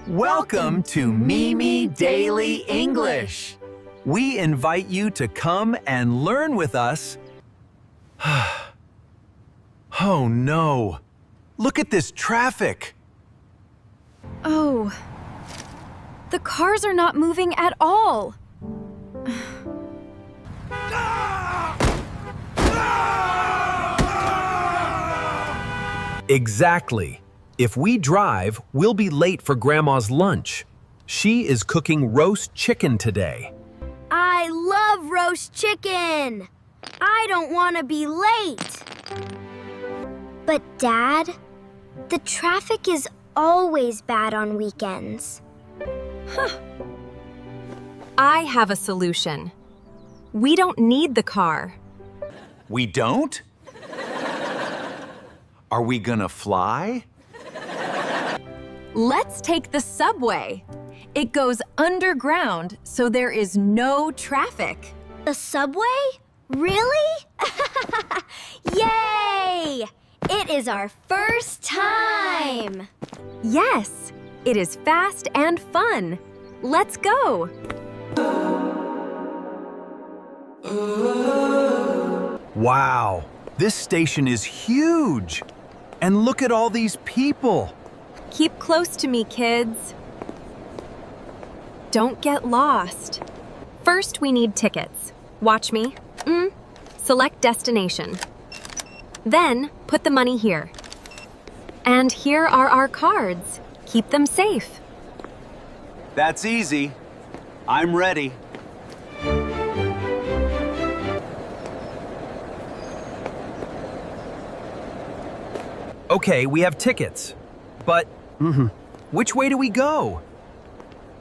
Welcome to Mimi Daily English. We invite you to come and learn with us. Oh no! Look at this traffic! Oh, the cars are not moving at all. Exactly. If we drive, we'll be late for Grandma's lunch. She is cooking roast chicken today. I love roast chicken. I don't want to be late. But Dad, the traffic is always bad on weekends. I have a solution. We don't need the car. We don't? Are we gonna fly? Let's take the subway. It goes underground, so there is no traffic. The subway? Really? Yay! It is our first time. Yes, it is fast and fun. Let's go. Wow, this station is huge. And look at all these people. Keep close to me, kids. Don't get lost. First, we need tickets. Watch me. Select destination. Then, put the money here. And here are our cards. Keep them safe. That's easy. I'm ready. Okay, we have tickets. But, which way do we go?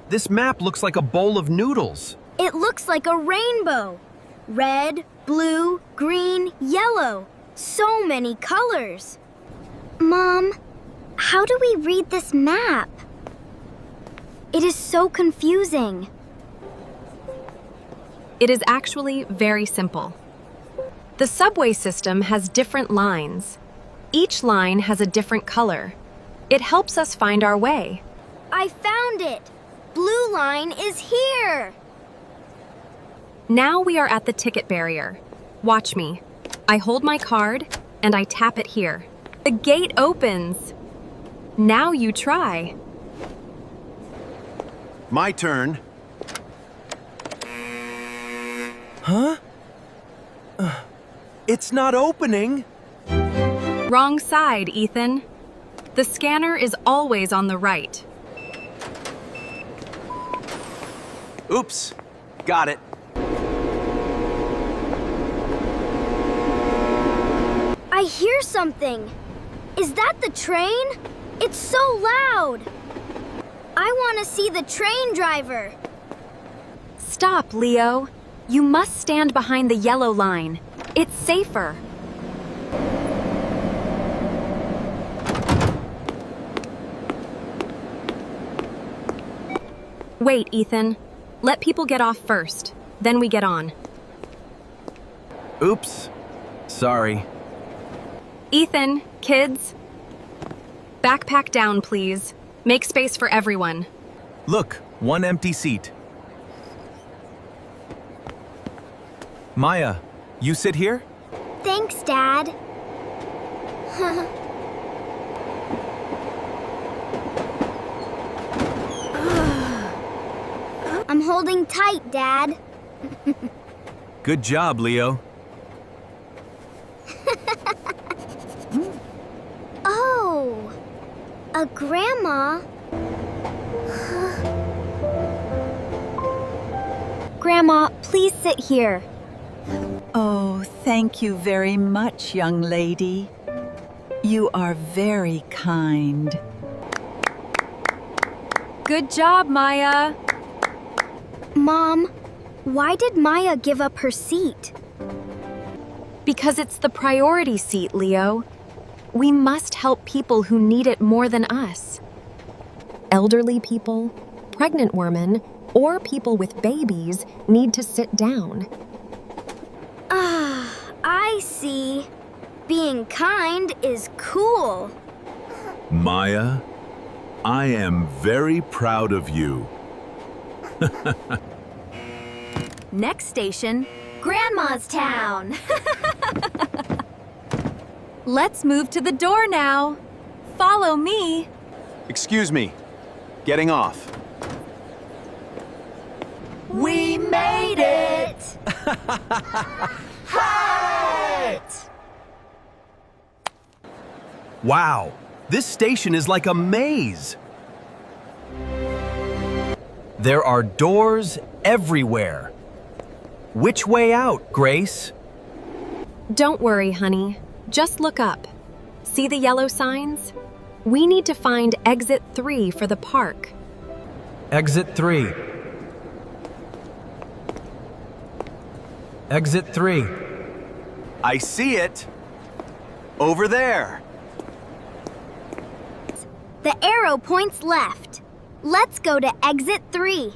This map looks like a bowl of noodles. It looks like a rainbow. Red, blue, green, yellow. So many colors. Mom, how do we read this map? It is so confusing. It is actually very simple. The subway system has different lines. Each line has a different color. It helps us find our way. I found it. Blue line is here. Now we are at the ticket barrier. Watch me. I hold my card and I tap it here. The gate opens. Now you try. My turn. Huh? It's not opening. Wrong side, Ethan. The scanner is always on the right. Oops, got it. I hear something. Is that the train? It's so loud. I want to see the train driver. Stop, Leo. You must stand behind the yellow line. It's safer. Wait, Ethan. Let people get off first. Then we get on. Oops, sorry. Ethan, kids. Backpack down, please. Make space for everyone. Look, one empty seat. Maya, you sit here? Thanks, Dad. I'm holding tight, Dad. Good job, Leo. Oh, a grandma. Grandma, please sit here. Oh, thank you very much, young lady. You are very kind. Good job, Maya. Mom, why did Maya give up her seat? Because it's the priority seat, Leo. We must help people who need it more than us. Elderly people, pregnant women, or people with babies need to sit down. Ah, I see. Being kind is cool. Maya, I am very proud of you. Next station, Grandma's Town. Let's move to the door now. Follow me. Excuse me. Getting off. We made it! Wow, this station is like a maze. There are doors everywhere. Which way out, Grace? Don't worry, honey. Just look up. See the yellow signs? We need to find exit 3 for the park. Exit 3. Exit 3. I see it. Over there. The arrow points left. Let's go to exit 3.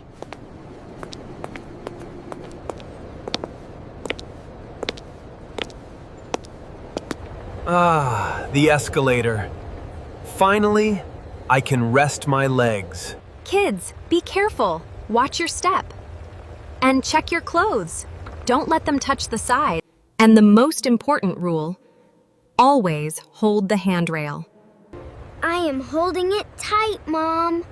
Ah, the escalator. Finally, I can rest my legs. Kids, be careful. Watch your step. And check your clothes. Don't let them touch the side. And the most important rule, always hold the handrail. I am holding it tight, Mom.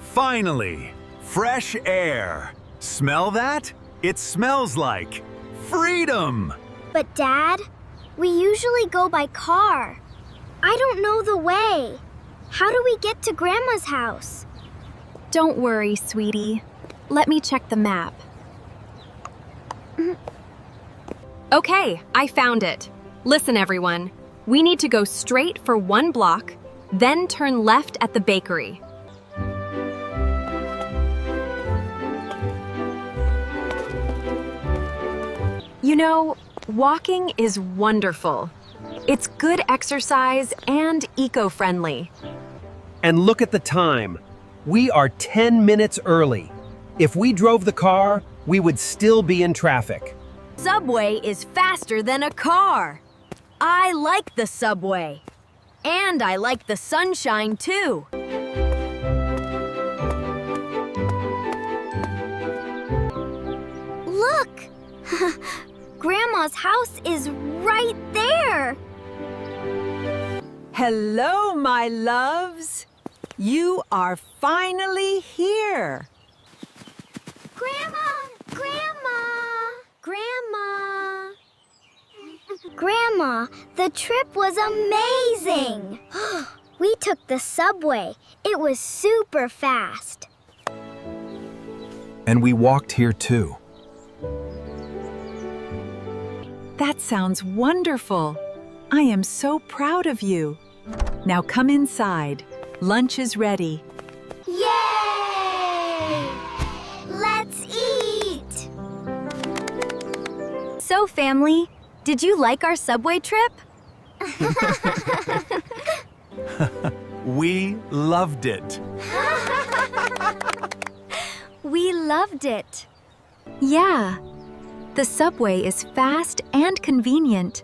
Finally, fresh air. Smell that? It smells like freedom. But Dad, we usually go by car. I don't know the way. How do we get to Grandma's house? Don't worry, sweetie. Let me check the map. Okay, I found it. Listen, everyone. We need to go straight for 1 block, then turn left at the bakery. You know, walking is wonderful. It's good exercise and eco-friendly. And look at the time. We are 10 minutes early. If we drove the car, we would still be in traffic. Subway is faster than a car. I like the subway. And I like the sunshine, too. Look! Grandma's house is right there! Hello, my loves. You are finally here. Grandma! Grandma! Grandma! Grandma, the trip was amazing! We took the subway. It was super fast. And we walked here too. That sounds wonderful. I am so proud of you. Now come inside. Lunch is ready. Yay! Let's eat! So, family, did you like our subway trip? We loved it. We loved it. Yeah, the subway is fast and convenient.